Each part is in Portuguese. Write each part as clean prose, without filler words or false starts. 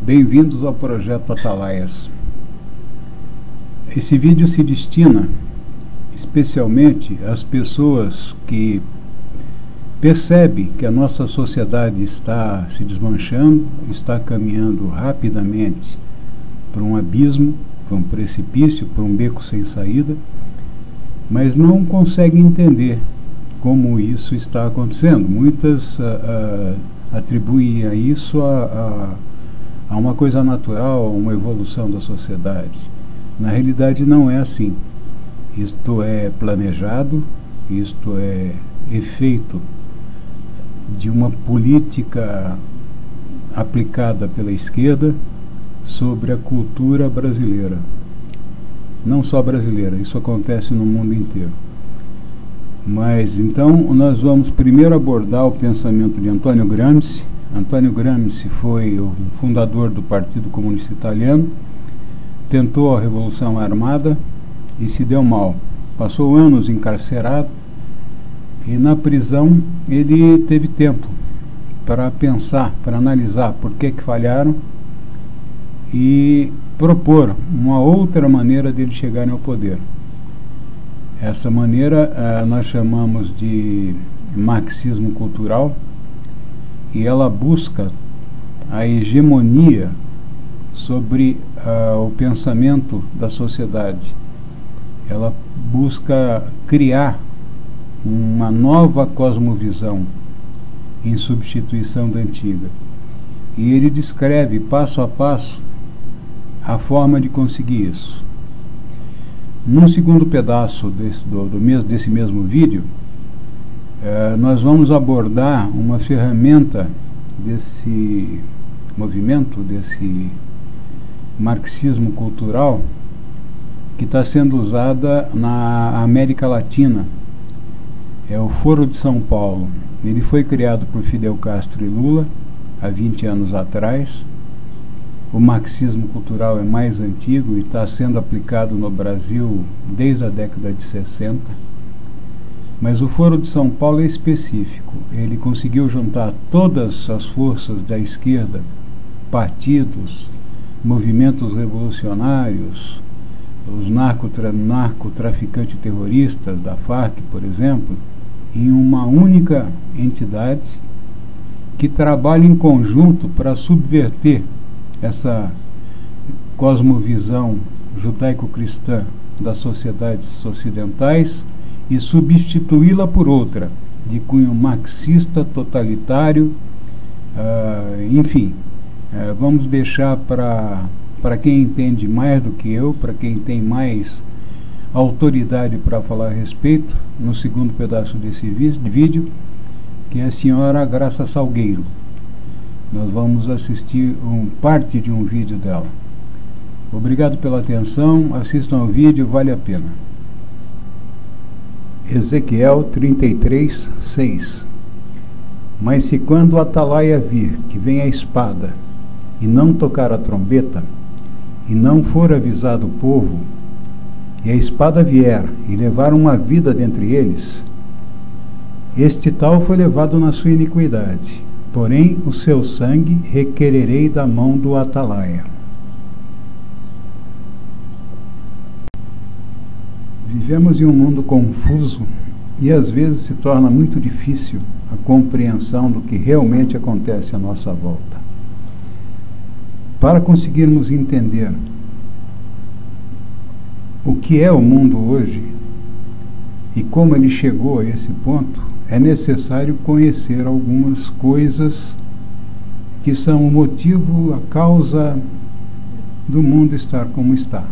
Bem-vindos ao projeto Atalaias. Esse vídeo se destina especialmente às pessoas que percebem que a nossa sociedade está se desmanchando, está caminhando rapidamente para um abismo, para um precipício, para um beco sem saída, mas não conseguem entender como isso está acontecendo. Muitas atribuem a isso a uma coisa natural, a uma evolução da sociedade. Na realidade não é assim. Isto é planejado, isto é efeito de uma política aplicada pela esquerda sobre a cultura brasileira. Não só brasileira, isso acontece no mundo inteiro. Mas então nós vamos primeiro abordar o pensamento de Antônio Gramsci. Antônio Gramsci foi o fundador do Partido Comunista Italiano, tentou a Revolução Armada e se deu mal. Passou anos encarcerado e na prisão ele teve tempo para pensar, para analisar por que falharam e propor uma outra maneira dele chegarem ao poder. Essa maneira nós chamamos de marxismo cultural, e ela busca a hegemonia sobre o pensamento da sociedade. Ela busca criar uma nova cosmovisão em substituição da antiga. E ele descreve passo a passo a forma de conseguir isso. Num segundo pedaço desse mesmo vídeo, nós vamos abordar uma ferramenta desse movimento, desse marxismo cultural, que está sendo usada na América Latina. É o Foro de São Paulo. Ele foi criado por Fidel Castro e Lula há 20 anos atrás. O marxismo cultural é mais antigo e está sendo aplicado no Brasil desde a década de 60. Mas o Foro de São Paulo é específico. Ele conseguiu juntar todas as forças da esquerda, partidos, movimentos revolucionários, os narcotraficantes terroristas da Farc, por exemplo, em uma única entidade que trabalha em conjunto para subverter essa cosmovisão judaico-cristã das sociedades ocidentais e substituí-la por outra, de cunho marxista, totalitário, enfim. Vamos deixar para quem entende mais do que eu, para quem tem mais autoridade para falar a respeito, no segundo pedaço desse vídeo, que é a senhora Graça Salgueiro. Nós vamos assistir parte de um vídeo dela. Obrigado pela atenção, assistam ao vídeo, vale a pena. Ezequiel 33, 6. Mas se quando o atalaia vir que vem a espada, e não tocar a trombeta, e não for avisado o povo, e a espada vier e levar uma vida dentre eles, este tal foi levado na sua iniquidade, porém o seu sangue requererei da mão do atalaia. Vivemos em um mundo confuso e às vezes se torna muito difícil a compreensão do que realmente acontece à nossa volta. Para conseguirmos entender o que é o mundo hoje e como ele chegou a esse ponto, é necessário conhecer algumas coisas que são o motivo, a causa do mundo estar como está.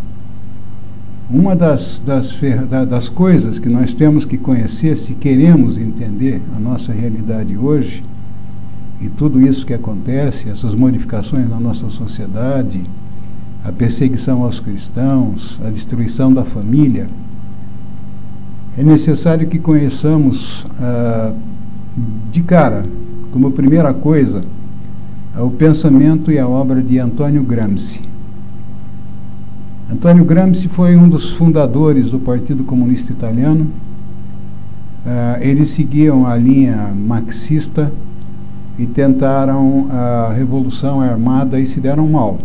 Uma das coisas que nós temos que conhecer se queremos entender a nossa realidade hoje, e tudo isso que acontece, essas modificações na nossa sociedade, a perseguição aos cristãos, a destruição da família, é necessário que conheçamos de cara, como primeira coisa, o pensamento e a obra de Antônio Gramsci. Antônio Gramsci foi um dos fundadores do Partido Comunista Italiano. Eles seguiam a linha marxista e tentaram a revolução armada e se deram mal.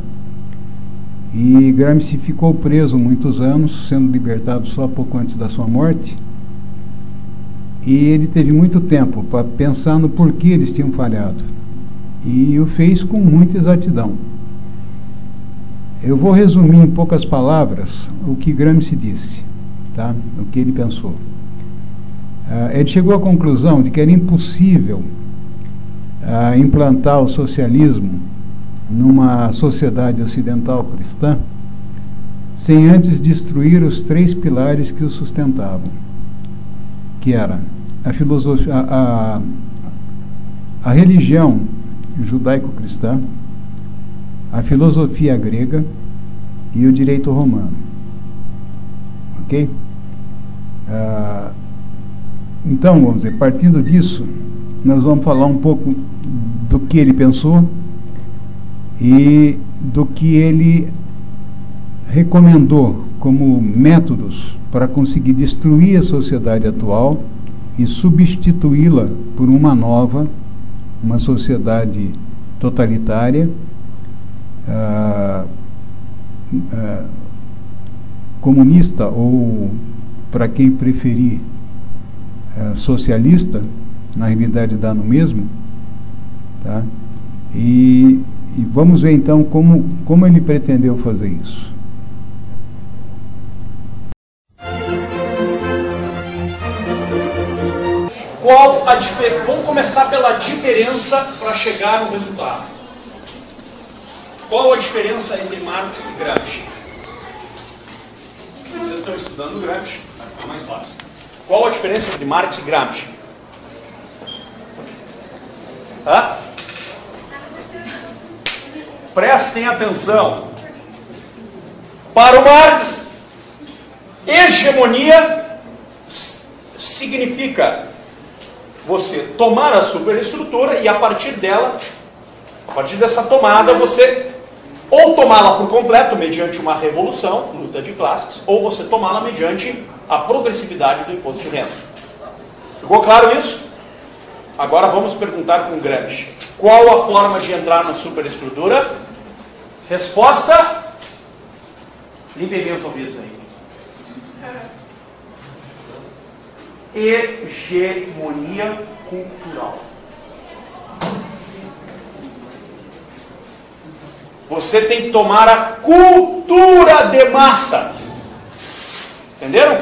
E Gramsci ficou preso muitos anos, sendo libertado só pouco antes da sua morte. E ele teve muito tempo para pensar no porquê eles tinham falhado. E o fez com muita exatidão. Eu vou resumir em poucas palavras o que Gramsci disse, tá? O que ele pensou. Ele chegou à conclusão de que era impossível implantar o socialismo numa sociedade ocidental cristã sem antes destruir os 3 pilares que o sustentavam, que era a filosofia, a religião judaico-cristã, a filosofia grega e o direito romano. Ok? Então, vamos dizer, partindo disso, nós vamos falar um pouco do que ele pensou e do que ele recomendou como métodos para conseguir destruir a sociedade atual e substituí-la por uma nova, uma sociedade totalitária, comunista, ou, para quem preferir, socialista. Na realidade dá no mesmo, tá? E vamos ver então como ele pretendeu fazer isso. Vamos começar pela diferença para chegar no resultado. Qual a diferença entre Marx e Gramsci? Vocês estão estudando Gramsci, vai ficar mais fácil. Qual a diferença entre Marx e Gramsci? Prestem atenção. Para o Marx, hegemonia significa você tomar a superestrutura e a partir dela, a partir dessa tomada, você ou tomá-la por completo mediante uma revolução, luta de classes, ou você tomá-la mediante a progressividade do imposto de renda. Ficou claro isso? Agora vamos perguntar com o Gramsci. Qual a forma de entrar na superestrutura? Resposta? Limpem bem os ouvidos aí. Hegemonia cultural. Você tem que tomar a cultura de massas. Entenderam?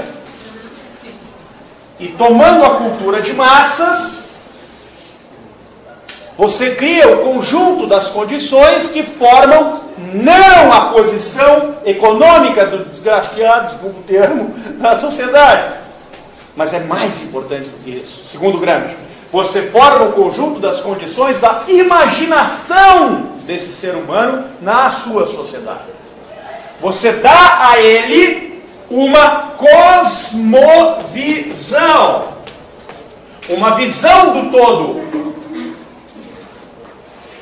E tomando a cultura de massas, você cria o conjunto das condições que formam não a posição econômica do desgraciado, desculpa o termo, na sociedade. Mas é mais importante do que isso. Segundo Gramsci, você forma o conjunto das condições da imaginação desse ser humano na sua sociedade. Você dá a ele uma cosmovisão, uma visão do todo.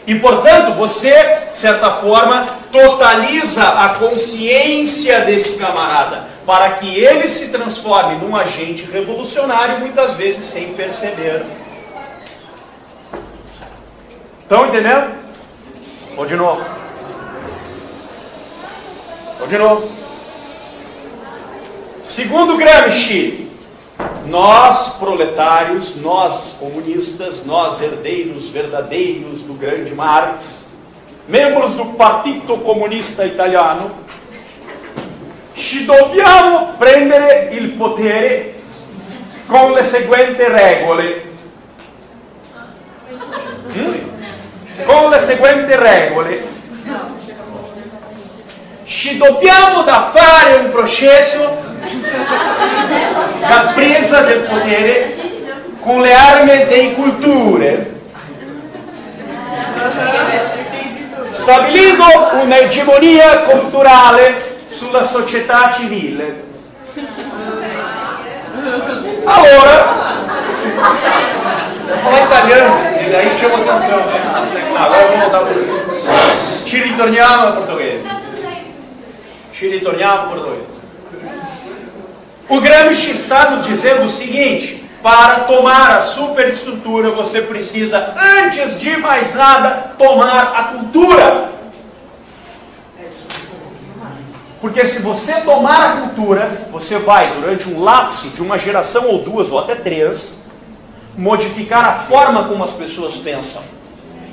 E, portanto, você, de certa forma, totaliza a consciência desse camarada, para que ele se transforme num agente revolucionário, muitas vezes sem perceber. Estão entendendo? Ou de novo? Ou de novo? Segundo Gramsci, nós proletários, nós comunistas, nós herdeiros verdadeiros do grande Marx, membros do Partito Comunista Italiano, ci dobbiamo prendere il potere con le seguenti regole. Con le seguenti regole. Ci dobbiamo da fare un processo da presa del potere con le armi delle culture, stabilindo un'egemonia culturale sulla società civile. Allora, vou falar italiano, e aí chama atenção, né? Agora vamos voltar para o ci ritorniamo al portoghese. Ci ritorniamo ao português. O Gramsci está nos dizendo o seguinte: Para tomar a superestrutura, você precisa, antes de mais nada, tomar a cultura. Porque se você tomar a cultura, você vai, durante um lapso de uma geração ou duas, ou até três, modificar a forma como as pessoas pensam.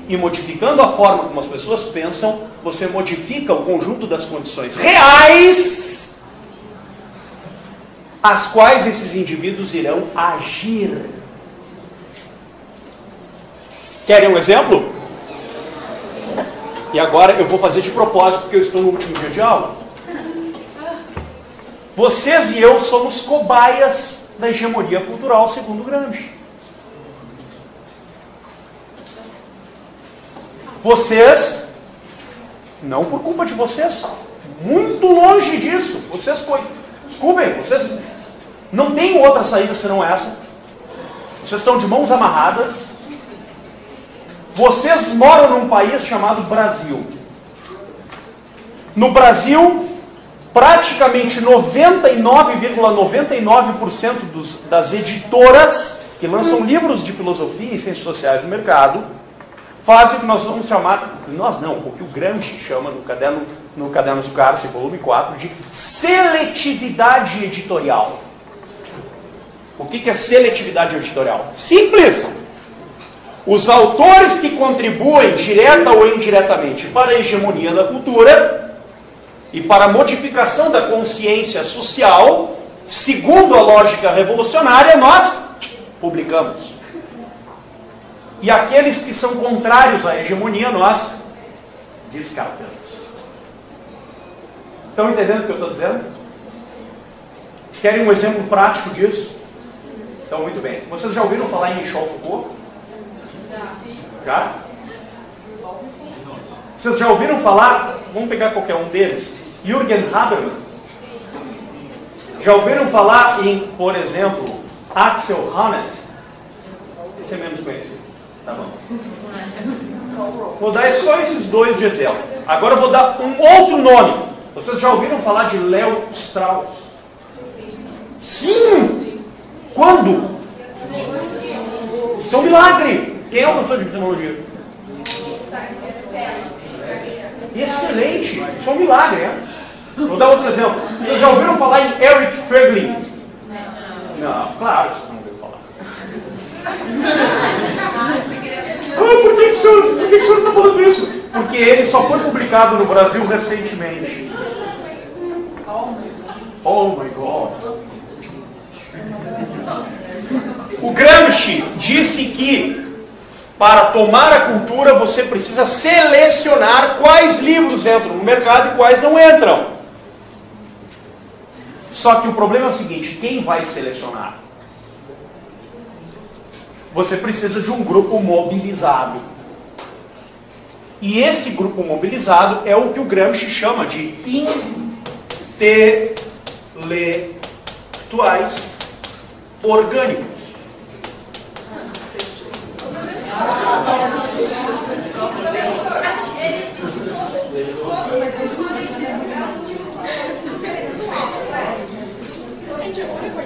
E modificando a forma como as pessoas pensam, você modifica o conjunto das condições reais as quais esses indivíduos irão agir. Querem um exemplo? E agora eu vou fazer de propósito, porque eu estou no último dia de aula. Vocês e eu somos cobaias da hegemonia cultural, segundo Gramsci. Vocês, não por culpa de vocês, muito longe disso, desculpem, vocês não têm outra saída senão essa. Vocês estão de mãos amarradas. Vocês moram num país chamado Brasil. No Brasil, praticamente 99,99% das editoras que lançam livros de filosofia e ciências sociais no mercado fazem o que nós vamos chamar, o que o Gramsci chama no Cadernos do Cárcere, volume 4, de seletividade editorial. O que é seletividade editorial? Simples! Os autores que contribuem, direta ou indiretamente, para a hegemonia da cultura e para a modificação da consciência social, segundo a lógica revolucionária, nós publicamos. E aqueles que são contrários à hegemonia, nós descartamos. Estão entendendo o que eu estou dizendo? Querem um exemplo prático disso? Então, muito bem. Vocês já ouviram falar em Michel Foucault? Já? Vocês já ouviram falar, vamos pegar qualquer um deles, Jürgen Habermas? Já ouviram falar em, por exemplo, Axel Honneth? Esse é menos conhecido. Tá bom. Vou dar só esses dois de exemplo. Agora eu vou dar um outro nome. Vocês já ouviram falar de Léo Strauss? Sim! Quando? Isso é um milagre. Quem é o professor de epistemologia? Excelente! Isso é um milagre, né? Vou dar outro exemplo. Vocês já ouviram falar em Eric Feiglin? Não, claro que vocês não ouviram falar. Por que o senhor está falando isso? Porque ele só foi publicado no Brasil recentemente. Oh my God. O Gramsci disse que para tomar a cultura você precisa selecionar quais livros entram no mercado e quais não entram. Só que o problema é o seguinte, quem vai selecionar? Você precisa de um grupo mobilizado. E esse grupo mobilizado é o que o Gramsci chama de intelectuais orgânicos.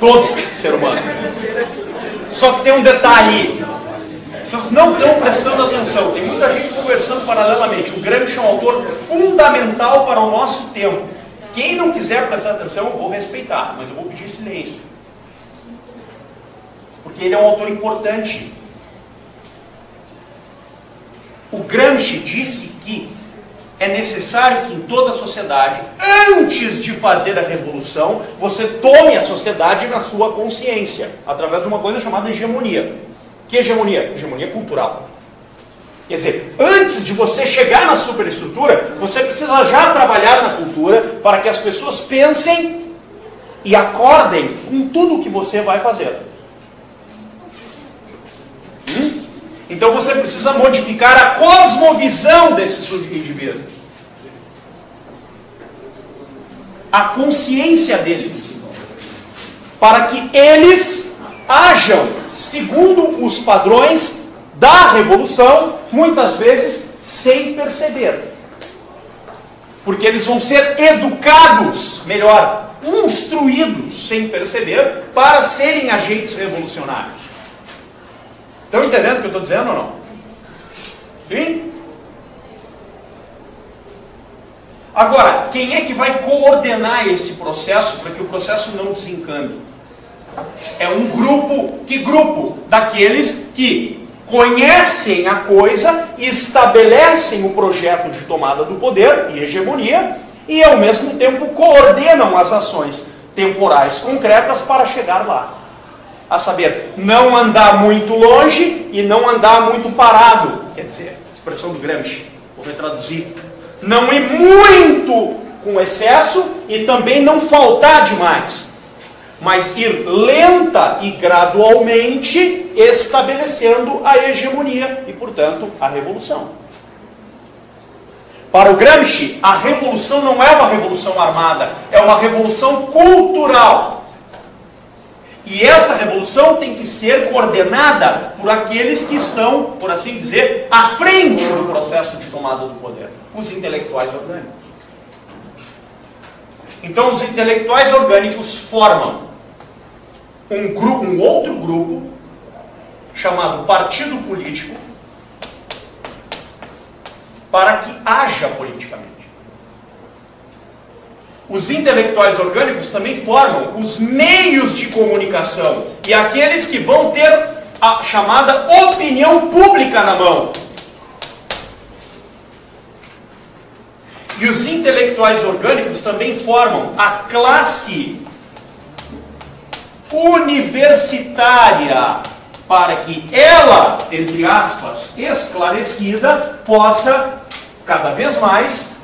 Todo ser humano. Só que tem um detalhe. Vocês não estão prestando atenção. Tem muita gente conversando paralelamente. O Gramsci é um autor fundamental para o nosso tempo. Quem não quiser prestar atenção, eu vou respeitar, mas eu vou pedir silêncio. Porque ele é um autor importante. O Gramsci disse que é necessário que em toda a sociedade, antes de fazer a revolução, você tome a sociedade na sua consciência, através de uma coisa chamada hegemonia. Que hegemonia? Hegemonia cultural. Quer dizer, antes de você chegar na superestrutura, você precisa já trabalhar na cultura para que as pessoas pensem e acordem com tudo o que você vai fazer. Então você precisa modificar a cosmovisão desses indivíduos. A consciência deles. Para que eles ajam segundo os padrões da revolução, muitas vezes sem perceber. Porque eles vão ser educados, melhor, instruídos, sem perceber, para serem agentes revolucionários. Estão entendendo o que eu estou dizendo ou não? Sim? Agora, quem é que vai coordenar esse processo para que o processo não desencane? É um grupo. Que grupo? Daqueles que conhecem a coisa e estabelecem o projeto de tomada do poder e hegemonia e, ao mesmo tempo, coordenam as ações temporais concretas para chegar lá. A saber, não andar muito longe e não andar muito parado. Quer dizer, expressão do Gramsci, vou retraduzir. Não ir muito com excesso e também não faltar demais. Mas ir lenta e gradualmente estabelecendo a hegemonia e, portanto, a revolução. Para o Gramsci, a revolução não é uma revolução armada, é uma revolução cultural. E essa revolução tem que ser coordenada por aqueles que estão, por assim dizer, à frente do processo de tomada do poder, os intelectuais orgânicos. Então, os intelectuais orgânicos formam um outro grupo, chamado partido político, para que haja politicamente. Os intelectuais orgânicos também formam os meios de comunicação e aqueles que vão ter a chamada opinião pública na mão. E os intelectuais orgânicos também formam a classe universitária, para que ela, entre aspas, esclarecida, possa cada vez mais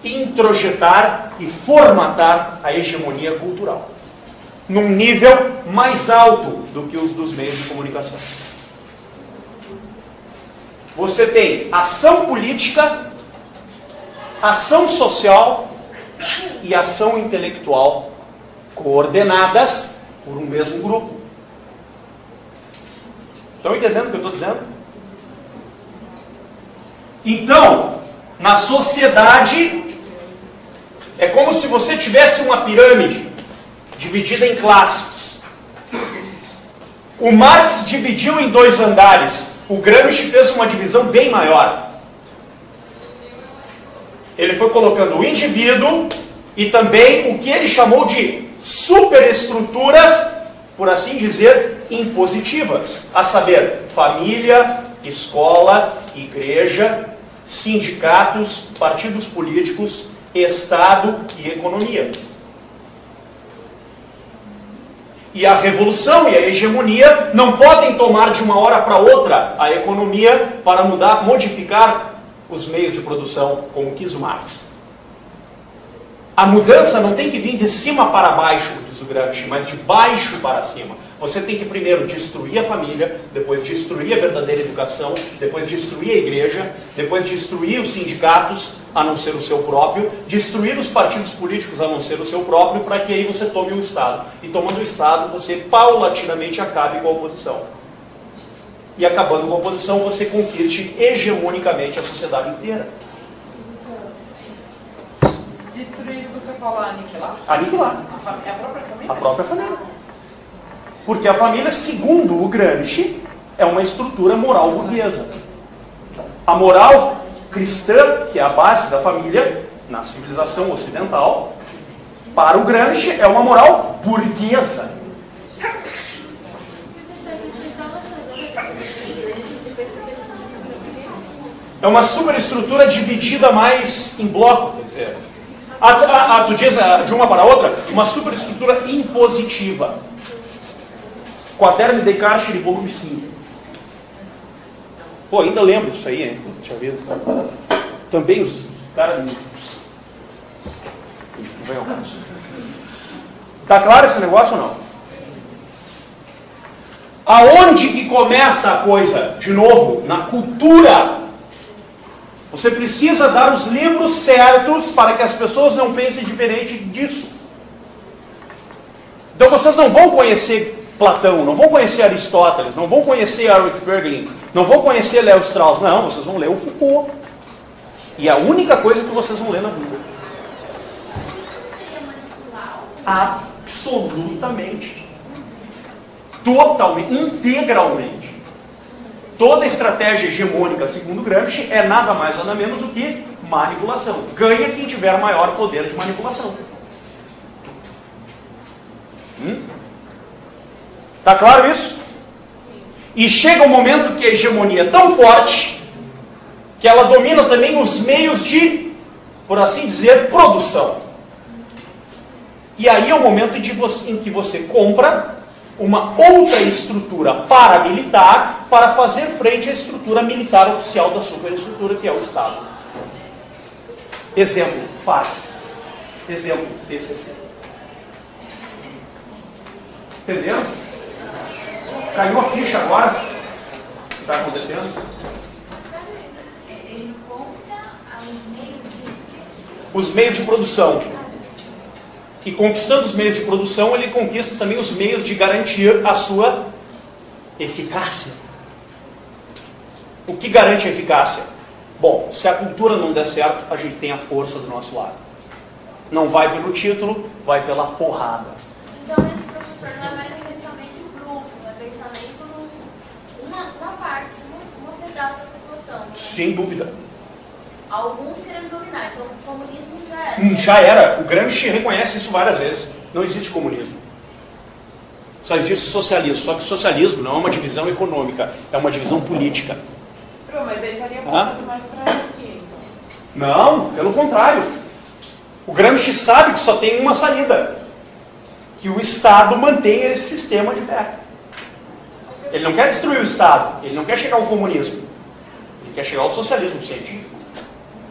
introjetar e formatar a hegemonia cultural num nível mais alto do que os dos meios de comunicação. Você tem ação política, ação social e ação intelectual coordenadas por um mesmo grupo. Estão entendendo o que eu estou dizendo? Então, na sociedade, é como se você tivesse uma pirâmide dividida em classes. O Marx dividiu em 2 andares. O Gramsci fez uma divisão bem maior. Ele foi colocando o indivíduo e também o que ele chamou de superestruturas, por assim dizer, impositivas. A saber, família, escola, igreja, sindicatos, partidos políticos, Estado e economia. E a revolução e a hegemonia não podem tomar de uma hora para outra a economia para modificar os meios de produção, como quis o Marx. A mudança não tem que vir de cima para baixo, diz o Gramsci, mas de baixo para cima. Você tem que primeiro destruir a família, depois destruir a verdadeira educação, depois destruir a igreja, depois destruir os sindicatos, a não ser o seu próprio, destruir os partidos políticos, a não ser o seu próprio, para que aí você tome o Estado. E tomando o Estado, você paulatinamente acabe com a oposição. E acabando com a oposição, você conquiste hegemonicamente a sociedade inteira. Destruir, você fala aniquilar? Aniquilar. A própria família? A própria família. Porque a família, segundo o Gramsci, é uma estrutura moral burguesa. A moral cristã, que é a base da família, na civilização ocidental, para o Gramsci é uma moral burguesa. É uma superestrutura dividida mais em blocos, quer dizer. Tu diz de uma para outra, uma superestrutura impositiva. Quaderno de Descartes, volume 5. Pô, ainda lembro disso aí, hein? Deixa eu ver. Também os caras... Não vem ao caso. Tá claro esse negócio ou não? Aonde que começa a coisa? De novo, na cultura. Você precisa dar os livros certos para que as pessoas não pensem diferente disso. Então vocês não vão conhecer Platão, não vão conhecer Aristóteles, não vão conhecer Eric Voegelin, não vão conhecer Léo Strauss, não, vocês vão ler o Foucault. E é a única coisa que vocês vão ler na vida. Absolutamente. Totalmente, integralmente. Toda estratégia hegemônica, segundo Gramsci, é nada mais nada menos do que manipulação. Ganha quem tiver maior poder de manipulação. Tá claro isso? E chega um momento que a hegemonia é tão forte que ela domina também os meios de, por assim dizer, produção. E aí é o momento em que você compra uma outra estrutura paramilitar para fazer frente à estrutura militar oficial da superestrutura, que é o Estado. Exemplo, FARC. Exemplo, PCC. Entenderam? Caiu a ficha agora? O que está acontecendo? Ele compra os meios de... Os meios de produção. E conquistando os meios de produção, ele conquista também os meios de garantir a sua eficácia. O que garante a eficácia? Bom, se a cultura não der certo, a gente tem a força do nosso lado. Não vai pelo título, vai pela porrada. Então esse professor não é mais um pensamento em grupo, é pensamento uma parte, um pedaço da população. Né? Sem dúvida. Alguns querendo dominar, então o comunismo já era. Já era. O Gramsci reconhece isso várias vezes. Não existe comunismo. Só existe socialismo. Só que socialismo não é uma divisão econômica, é uma divisão política. Mas ele estaria voltando mais para quê, então? Não, pelo contrário. O Gramsci sabe que só tem uma saída. Que o Estado mantenha esse sistema de pé. Ele não quer destruir o Estado. Ele não quer chegar ao comunismo. Ele quer chegar ao socialismo científico.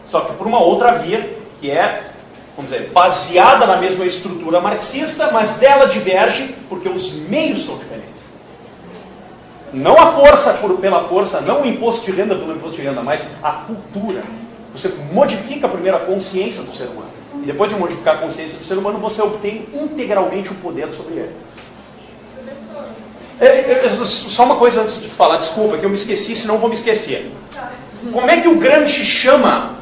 Só que por uma outra via, que é, vamos dizer, baseada na mesma estrutura marxista, mas dela diverge porque os meios são diferentes. Não a força pela força, não o imposto de renda pelo imposto de renda, mas a cultura. Você modifica primeiro a consciência do ser humano. E depois de modificar a consciência do ser humano, você obtém integralmente o poder sobre ele. Só uma coisa antes de falar, desculpa, que eu me esqueci, senão vou me esquecer. Como é que o Gramsci chama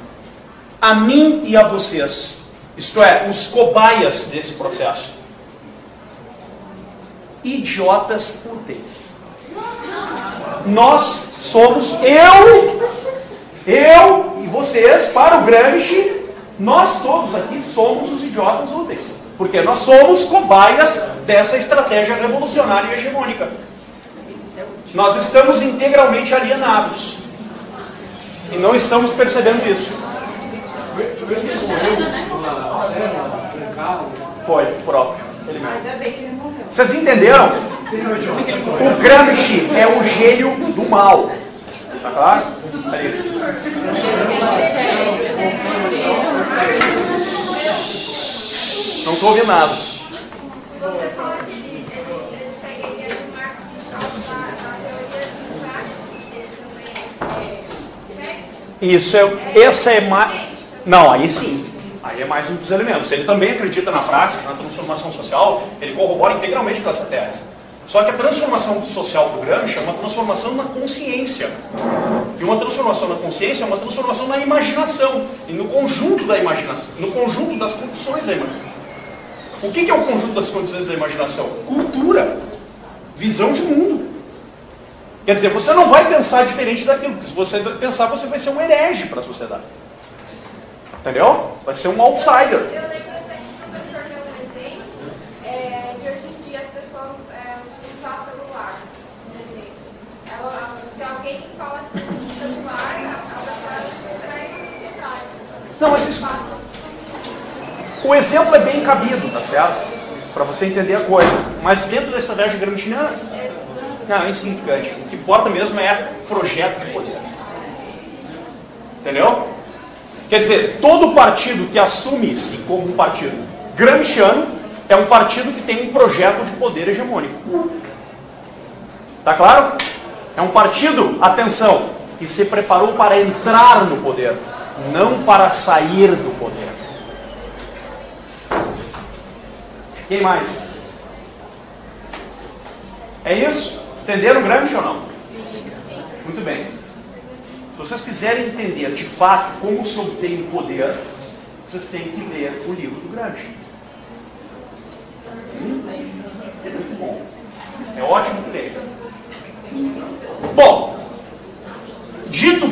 a mim e a vocês? Isto é, os cobaias desse processo. Idiotas úteis. Nós somos, eu e vocês, para o Gramsci, nós todos aqui somos os idiotas úteis. Porque nós somos cobaias dessa estratégia revolucionária e hegemônica. Nós estamos integralmente alienados. E não estamos percebendo isso. Foi, próprio. Ele mesmo. Vocês entenderam? O Gramsci é o gênio do mal. Tá claro? Aí. Não estou ouvindo nada. Você fala que ele segue a ideia de Marx por causa da teoria do Praxis, ele também segue? Isso é, essa é mais... Não, aí sim. Aí é mais um dos elementos. Ele também acredita na praxis, na transformação social, ele corrobora integralmente com essa tese. Só que a transformação social do Gramsci é uma transformação na consciência. E uma transformação na consciência é uma transformação na imaginação. E no conjunto da imaginação, no conjunto das condições da imaginação. O que é o conjunto das condições da imaginação? Cultura. Visão de mundo. Quer dizer, você não vai pensar diferente daquilo. Porque se você pensar, você vai ser um herege para a sociedade. Entendeu? Vai ser um outsider. Eu lembro até que o professor deu um exemplo de hoje em dia as pessoas usar celular. Por exemplo. Se alguém fala que o celular, ela vai distrair a sociedade. Não, mas isso... O exemplo é bem cabido, tá certo? Para você entender a coisa. Mas dentro dessa estratégia gramsciana, não, é insignificante. O que importa mesmo é projeto de poder. Entendeu? Quer dizer, todo partido que assume-se como um partido gramsciano é um partido que tem um projeto de poder hegemônico. Tá claro? É um partido, atenção, que se preparou para entrar no poder, não para sair do poder. Quem mais? É isso? Entenderam o Gramsci ou não? Sim. Muito bem. vocês quiserem entender de fato como se obtém o poder, vocês têm que ler o livro do Gramsci. É muito bom. É ótimo que leia. Bom, dito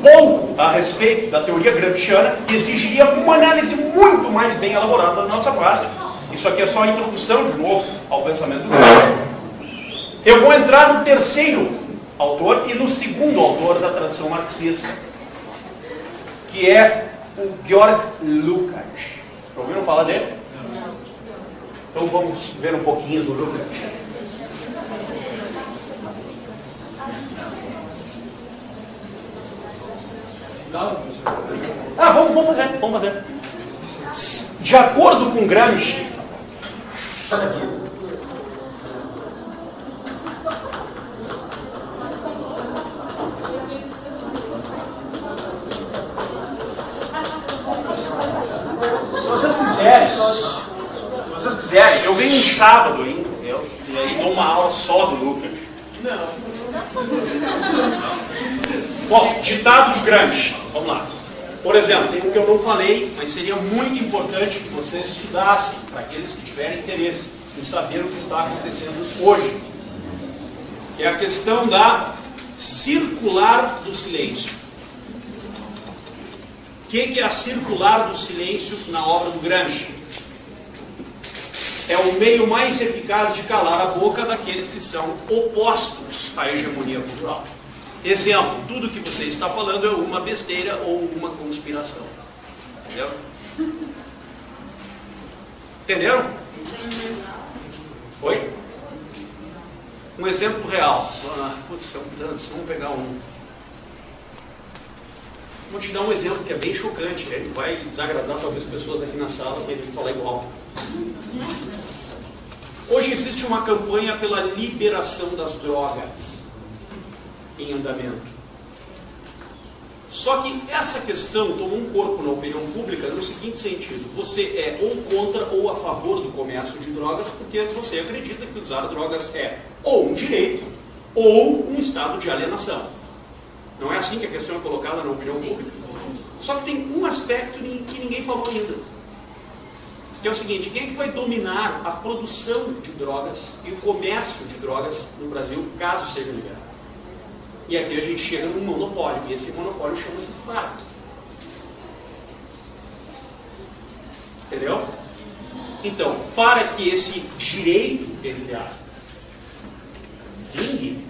pouco a respeito da teoria gramsciana, exigiria uma análise muito mais bem elaborada da nossa parte. Isso aqui é só a introdução, de novo, ao pensamento do Gramsci. Eu vou entrar no terceiro autor e no segundo autor da tradição marxista, que é o Georg Lukács. Ouviram falar dele? Então vamos ver um pouquinho do Lukács. Vamos fazer. De acordo com Gramsci, se vocês quiserem, eu venho um sábado aí, entendeu? E aí dou uma aula só do Lucas. Bom, ditado do Gramsci, vamos lá. Por exemplo, tem um que eu não falei, mas seria muito importante que vocês estudassem, para aqueles que tiverem interesse em saber o que está acontecendo hoje, que é a questão da circular do silêncio. O que é a circular do silêncio na obra do Gramsci? É o meio mais eficaz de calar a boca daqueles que são opostos à hegemonia cultural. Exemplo, tudo que você está falando é uma besteira ou uma conspiração. Entendeu? Entenderam? Foi? Um exemplo real. Putz, são tantos, vamos pegar um. Vou te dar um exemplo que é bem chocante, ele vai desagradar talvez pessoas aqui na sala, mas ele falar igual. Hoje existe uma campanha pela liberação das drogas em andamento. Só que essa questão tomou um corpo na opinião pública no seguinte sentido: você é ou contra ou a favor do comércio de drogas porque você acredita que usar drogas é ou um direito ou um estado de alienação. Não é assim que a questão é colocada na opinião pública? Só que tem um aspecto que ninguém falou ainda, que é o seguinte: quem é que vai dominar a produção de drogas e o comércio de drogas no Brasil, caso seja liberado? E aqui a gente chega num monopólio, e esse monopólio chama-se FARC. Entendeu? Então, para que esse direito, entre aspas, vingue,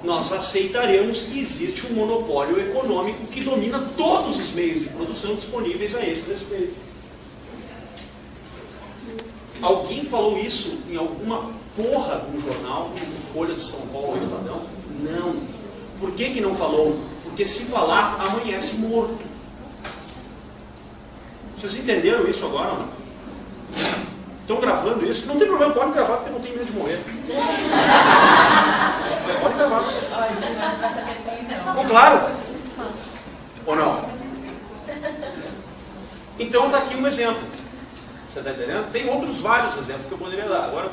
nós aceitaremos que existe um monopólio econômico que domina todos os meios de produção disponíveis a esse respeito. Alguém falou isso em alguma porra de um jornal, tipo Folha de São Paulo ou Estadão? Não. Por que não falou? Porque se falar, amanhece morto. Vocês entenderam isso agora? Não? Estão gravando isso? Não tem problema, pode gravar, porque não tem medo de morrer. Pode gravar. Ficou claro? Ou não? Então está aqui um exemplo. Você está entendendo? Tem outros vários exemplos que eu poderia dar. Agora.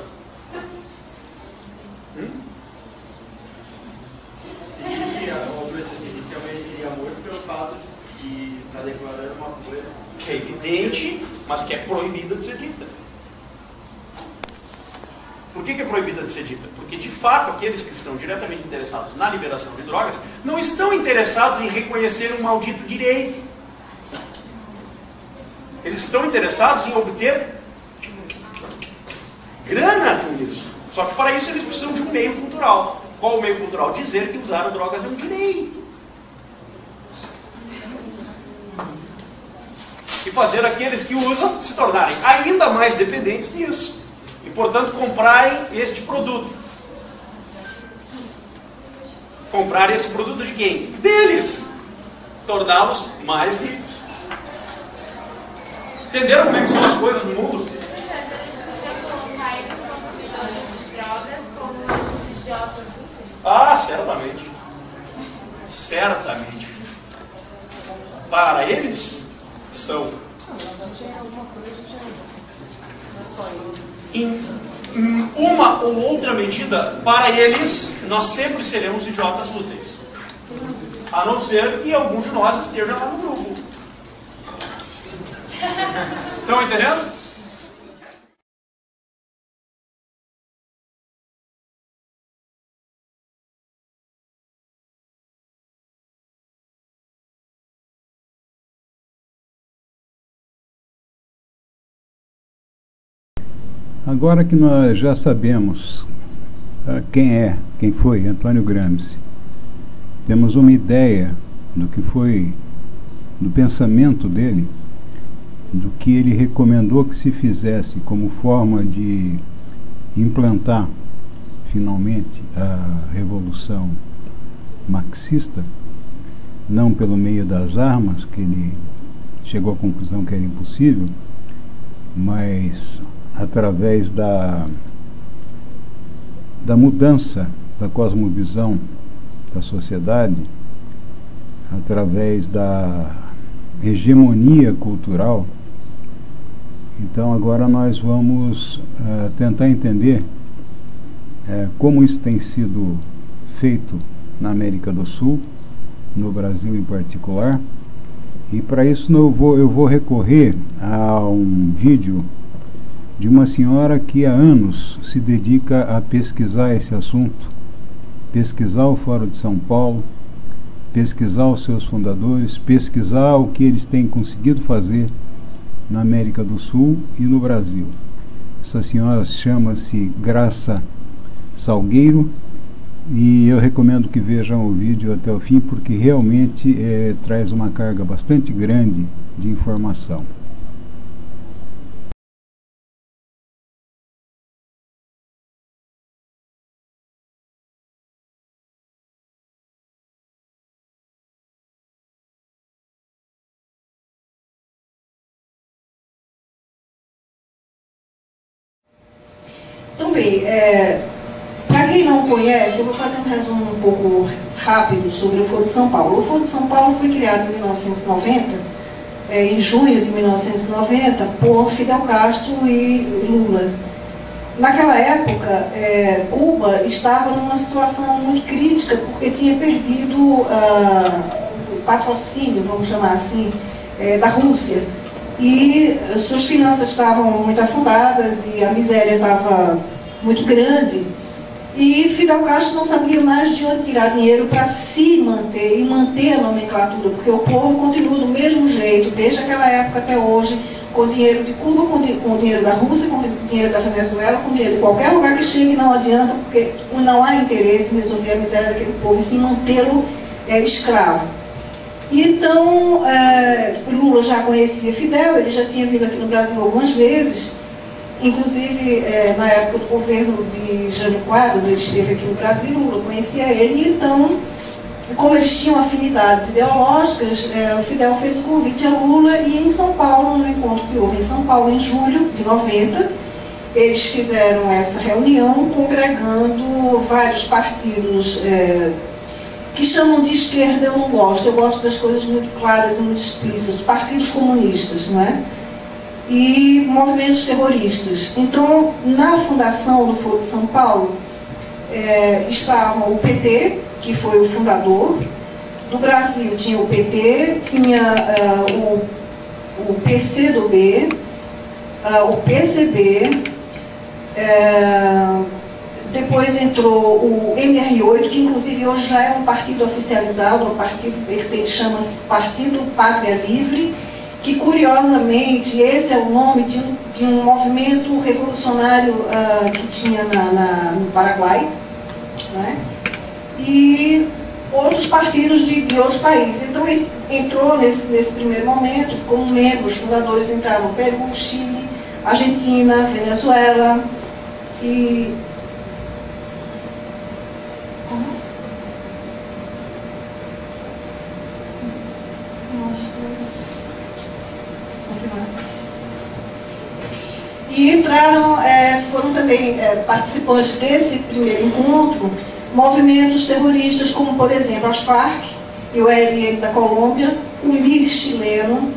O processo inicialmente seria morto pelo fato de estar declarando uma coisa que é evidente, mas que é proibida de ser dita. Por que é proibida de ser dita? Porque, de fato, aqueles que estão diretamente interessados na liberação de drogas não estão interessados em reconhecer um maldito direito. Eles estão interessados em obter grana com isso. Só que para isso eles precisam de um meio cultural. Qual o meio cultural? Dizer que usar drogas é um direito. E fazer aqueles que usam se tornarem ainda mais dependentes disso. E, portanto, comprarem este produto. Comprar esse produto de quem? Deles. Torná-los mais ricos. Entenderam como é que são as coisas no mundo? Ah, certamente. Certamente. Para eles, são uma ou outra medida, para eles, nós sempre seremos idiotas úteis. A não ser que algum de nós esteja lá no grupo. Estão entendendo? Agora que nós já sabemos quem foi Antônio Gramsci, temos uma ideia do que foi, do pensamento dele, do que ele recomendou que se fizesse como forma de implantar finalmente a revolução marxista, não pelo meio das armas, que ele chegou à conclusão que era impossível, mas através da mudança da cosmovisão da sociedade, através da hegemonia cultural. Então agora nós vamos tentar entender como isso tem sido feito na América do Sul, no Brasil em particular, e para isso eu vou recorrer a um vídeo de uma senhora que há anos se dedica a pesquisar esse assunto, pesquisar o Fórum de São Paulo, pesquisar os seus fundadores, pesquisar o que eles têm conseguido fazer na América do Sul e no Brasil. Essa senhora chama-se Graça Salgueiro, e eu recomendo que vejam o vídeo até o fim, porque realmente traz uma carga bastante grande de informação. Então, bem, para quem não conhece, eu vou fazer um resumo um pouco rápido sobre o Foro de São Paulo. O Foro de São Paulo foi criado em 1990, em junho de 1990, por Fidel Castro e Lula. Naquela época, Cuba estava numa situação muito crítica, porque tinha perdido o patrocínio, vamos chamar assim, da Rússia. E suas finanças estavam muito afundadas e a miséria estava muito grande. E Fidel Castro não sabia mais de onde tirar dinheiro para se manter e manter a nomenclatura, porque o povo continua do mesmo jeito, desde aquela época até hoje, com dinheiro de Cuba, com dinheiro da Rússia, com dinheiro da Venezuela, com dinheiro de qualquer lugar que chegue, não adianta, porque não há interesse em resolver a miséria daquele povo e sim mantê-lo escravo. E então, Lula já conhecia Fidel, ele já tinha vindo aqui no Brasil algumas vezes, inclusive na época do governo de Jânio Quadros, ele esteve aqui no Brasil, Lula conhecia ele, e então, como eles tinham afinidades ideológicas, o Fidel fez o convite a Lula, e em São Paulo, no encontro que houve em São Paulo em julho de 90, eles fizeram essa reunião congregando vários partidos que chamam de esquerda. Eu não gosto, eu gosto das coisas muito claras e muito explícitas, partidos comunistas, não é? E movimentos terroristas. Então, na fundação do Foro de São Paulo, estavam o PT, que foi o fundador. Do Brasil tinha o PT, tinha o PCdoB, o PCB, depois entrou o MR8, que inclusive hoje já é um partido oficializado, ele chama-se Partido Pátria Livre, que curiosamente esse é o nome de um movimento revolucionário que tinha no Paraguai, né? E outros partidos de outros países. Então ele entrou nesse primeiro momento, como membros fundadores entraram Peru, Chile, Argentina, Venezuela e... E entraram, foram também participantes desse primeiro encontro, movimentos terroristas como, por exemplo, as Farc e o ELN da Colômbia, o MIR chileno,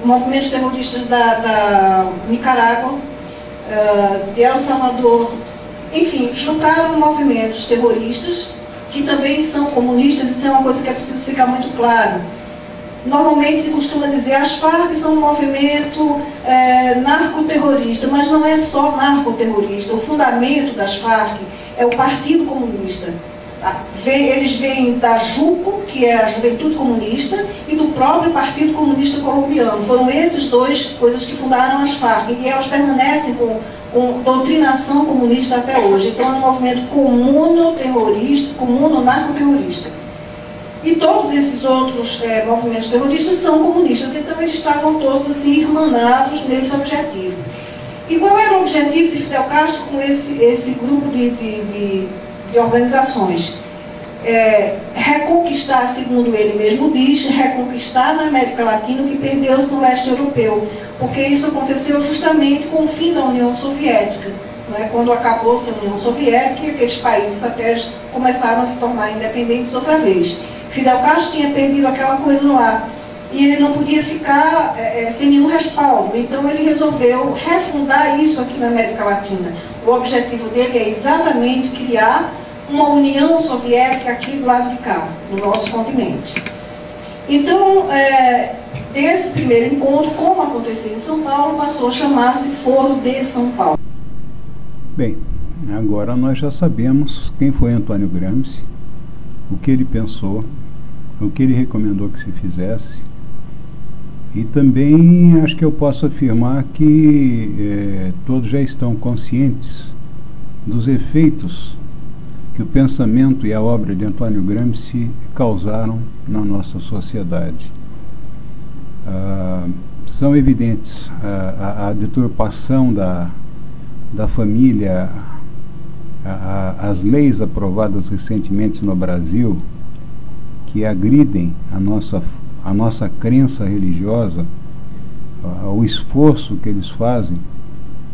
movimentos terroristas da Nicarágua, de El Salvador, enfim, juntaram movimentos terroristas que também são comunistas. Isso é uma coisa que é preciso ficar muito claro. Normalmente se costuma dizer as Farc são um movimento narcoterrorista, mas não é só narcoterrorista. O fundamento das Farc é o Partido Comunista. Eles vêm da JUCO, que é a Juventude Comunista, e do próprio Partido Comunista Colombiano. Foram esses dois coisas que fundaram as Farc, e elas permanecem com doutrinação comunista até hoje. Então é um movimento comuno-terrorista, comuno-narcoterrorista. E todos esses outros movimentos terroristas são comunistas, então eles estavam todos assim irmanados nesse objetivo. E qual era o objetivo de Fidel Castro com esse grupo de organizações? Reconquistar, segundo ele mesmo diz, reconquistar na América Latina o que perdeu-se no leste europeu, porque isso aconteceu justamente com o fim da União Soviética, não é? Quando acabou-se a União Soviética e aqueles países satélites começaram a se tornar independentes outra vez. Fidel Castro tinha perdido aquela coisa lá, e ele não podia ficar sem nenhum respaldo, então ele resolveu refundar isso aqui na América Latina. O objetivo dele é exatamente criar uma União Soviética aqui do lado de cá, no nosso continente. Então, desse primeiro encontro, como aconteceu em São Paulo, passou a chamar-se Foro de São Paulo. Bem, agora nós já sabemos quem foi Antônio Gramsci, o que ele pensou, o que ele recomendou que se fizesse, e também acho que eu posso afirmar que todos já estão conscientes dos efeitos que o pensamento e a obra de Antônio Gramsci causaram na nossa sociedade. São evidentes a deturpação da família, as leis aprovadas recentemente no Brasil, que agridem a nossa crença religiosa, o esforço que eles fazem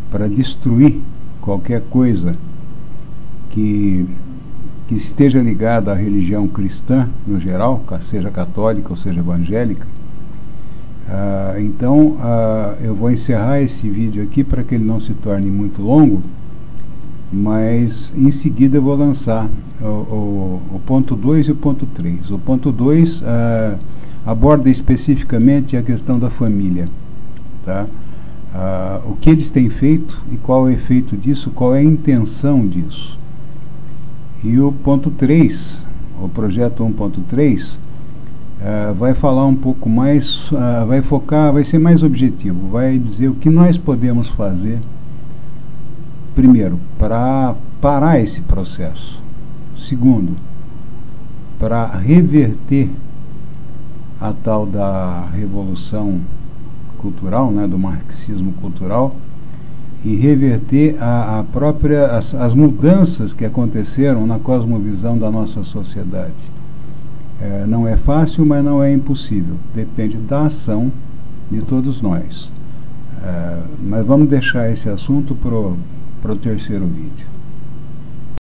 para destruir qualquer coisa que esteja ligada à religião cristã, no geral, seja católica ou seja evangélica. Então, eu vou encerrar esse vídeo aqui para que ele não se torne muito longo, mas em seguida eu vou lançar o ponto 2 e o ponto 3. O ponto 2 aborda especificamente a questão da família, tá? O que eles têm feito e qual é o efeito disso, qual é a intenção disso. E o ponto 3, o projeto 1.3, vai falar um pouco mais, vai focar, vai ser mais objetivo, vai dizer o que nós podemos fazer, primeiro, para parar esse processo. Segundo, para reverter a tal da revolução cultural, né, do marxismo cultural, e reverter as mudanças que aconteceram na cosmovisão da nossa sociedade. Não é fácil, mas não é impossível. Depende da ação de todos nós. Mas vamos deixar esse assunto para o terceiro vídeo.